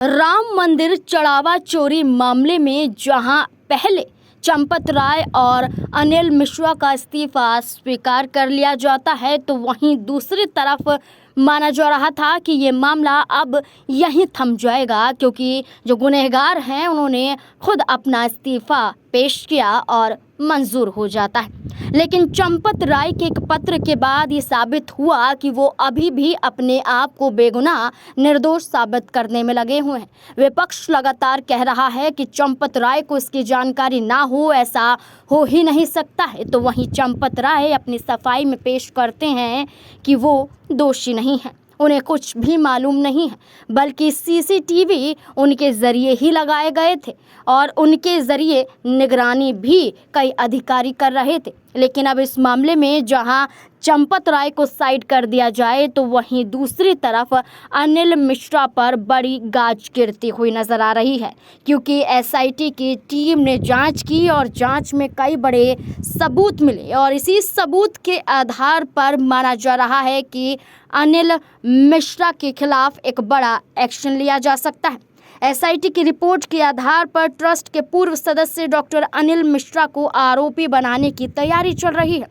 राम मंदिर चढ़ावा चोरी मामले में जहां पहले चंपत राय और अनिल मिश्रा का इस्तीफा स्वीकार कर लिया जाता है, तो वहीं दूसरी तरफ माना जा रहा था कि ये मामला अब यहीं थम जाएगा, क्योंकि जो गुनहगार हैं उन्होंने खुद अपना इस्तीफा पेश किया और मंजूर हो जाता है। लेकिन चंपत राय के एक पत्र के बाद ये साबित हुआ कि वो अभी भी अपने आप को बेगुनाह निर्दोष साबित करने में लगे हुए हैं। विपक्ष लगातार कह रहा है कि चंपत राय को इसकी जानकारी ना हो, ऐसा हो ही नहीं सकता है। तो वहीं चंपत राय अपनी सफाई में पेश करते हैं कि वो दोषी नहीं है, उन्हें कुछ भी मालूम नहीं है, बल्कि सीसीटीवी उनके ज़रिए ही लगाए गए थे और उनके ज़रिए निगरानी भी कई अधिकारी कर रहे थे। लेकिन अब इस मामले में जहां चंपत राय को साइड कर दिया जाए, तो वहीं दूसरी तरफ अनिल मिश्रा पर बड़ी गाज गिरती हुई नजर आ रही है, क्योंकि एसआईटी की टीम ने जांच की और जांच में कई बड़े सबूत मिले और इसी सबूत के आधार पर माना जा रहा है कि अनिल मिश्रा के खिलाफ एक बड़ा एक्शन लिया जा सकता है। एसआईटी की रिपोर्ट के आधार पर ट्रस्ट के पूर्व सदस्य डॉक्टर अनिल मिश्रा को आरोपी बनाने की तैयारी चल रही है।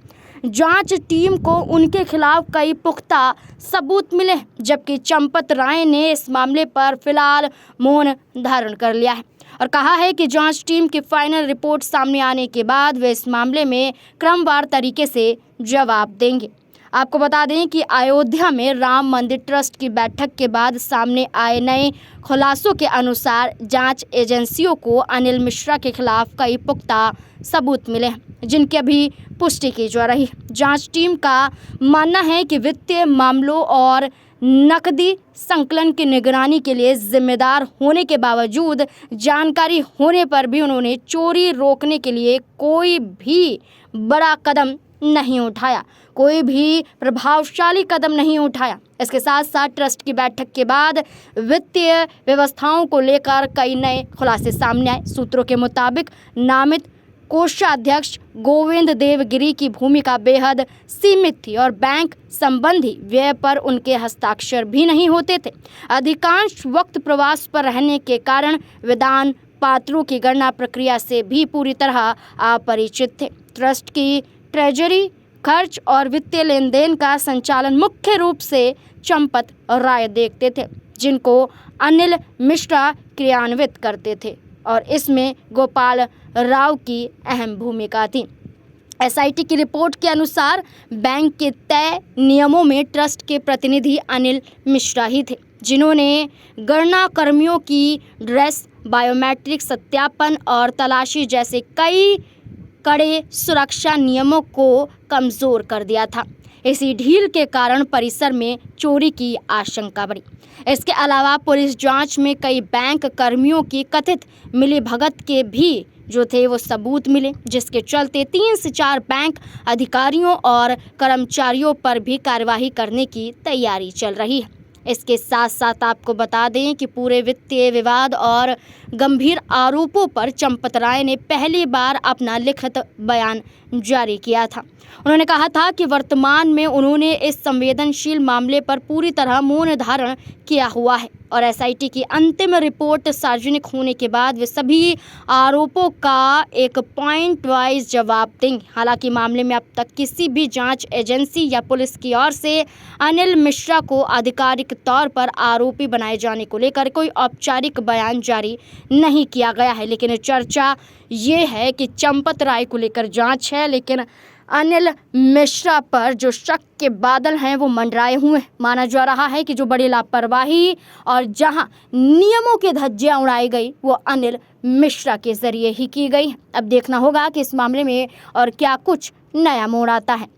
जांच टीम को उनके खिलाफ कई पुख्ता सबूत मिले हैं, जबकि चंपत राय ने इस मामले पर फिलहाल मौन धारण कर लिया है और कहा है कि जांच टीम की फाइनल रिपोर्ट सामने आने के बाद वे इस मामले में क्रमवार तरीके से जवाब देंगे। आपको बता दें कि अयोध्या में राम मंदिर ट्रस्ट की बैठक के बाद सामने आए नए खुलासों के अनुसार जांच एजेंसियों को अनिल मिश्रा के खिलाफ कई पुख्ता सबूत मिले हैं, जिनकी अभी पुष्टि की जा रही है। जांच टीम का मानना है कि वित्तीय मामलों और नकदी संकलन की निगरानी के लिए जिम्मेदार होने के बावजूद जानकारी होने पर भी उन्होंने चोरी रोकने के लिए कोई भी बड़ा कदम नहीं उठाया, कोई भी प्रभावशाली कदम नहीं उठाया। इसके साथ साथ ट्रस्ट की बैठक के बाद वित्तीय व्यवस्थाओं को लेकर कई नए खुलासे सामने आए। सूत्रों के मुताबिक नामित कोषाध्यक्ष गोविंद देवगिरी की भूमिका बेहद सीमित थी और बैंक संबंधी व्यय पर उनके हस्ताक्षर भी नहीं होते थे। अधिकांश वक्त प्रवास पर रहने के कारण विधान पात्रों की गणना प्रक्रिया से भी पूरी तरह अपरिचित थे। ट्रस्ट की ट्रेजरी, खर्च और वित्तीय लेन देन का संचालन मुख्य रूप से चंपत राय देखते थे, जिनको अनिल मिश्रा क्रियान्वित करते थे और इसमें गोपाल राव की अहम भूमिका थी। एसआईटी की रिपोर्ट के अनुसार बैंक के तय नियमों में ट्रस्ट के प्रतिनिधि अनिल मिश्रा ही थे, जिन्होंने गणना कर्मियों की ड्रेस, बायोमेट्रिक सत्यापन और तलाशी जैसे कई कड़े सुरक्षा नियमों को कमज़ोर कर दिया था। इसी ढील के कारण परिसर में चोरी की आशंका बढ़ी। इसके अलावा पुलिस जांच में कई बैंक कर्मियों की कथित मिलीभगत के भी जो थे वो सबूत मिले, जिसके चलते 3 से 4 बैंक अधिकारियों और कर्मचारियों पर भी कार्यवाही करने की तैयारी चल रही है। इसके साथ साथ आपको बता दें कि पूरे वित्तीय विवाद और गंभीर आरोपों पर चंपत राय ने पहली बार अपना लिखित बयान जारी किया था। उन्होंने कहा था कि वर्तमान में उन्होंने इस संवेदनशील मामले पर पूरी तरह मौन धारण किया हुआ है और एसआईटी की अंतिम रिपोर्ट सार्वजनिक होने के बाद वे सभी आरोपों का एक पॉइंट वाइज जवाब देंगे। हालांकि मामले में अब तक किसी भी जांच एजेंसी या पुलिस की ओर से अनिल मिश्रा को आधिकारिक तौर पर आरोपी बनाए जाने को लेकर कोई औपचारिक बयान जारी नहीं किया गया है। लेकिन चर्चा ये है कि चंपत राय को लेकर जांच है, लेकिन अनिल मिश्रा पर जो शक के बादल हैं वो मंडराए हुए हैं। माना जा रहा है कि जो बड़ी लापरवाही और जहां नियमों की धज्जियां उड़ाई गई वो अनिल मिश्रा के जरिए ही की गई। अब देखना होगा कि इस मामले में और क्या कुछ नया मोड़ आता है।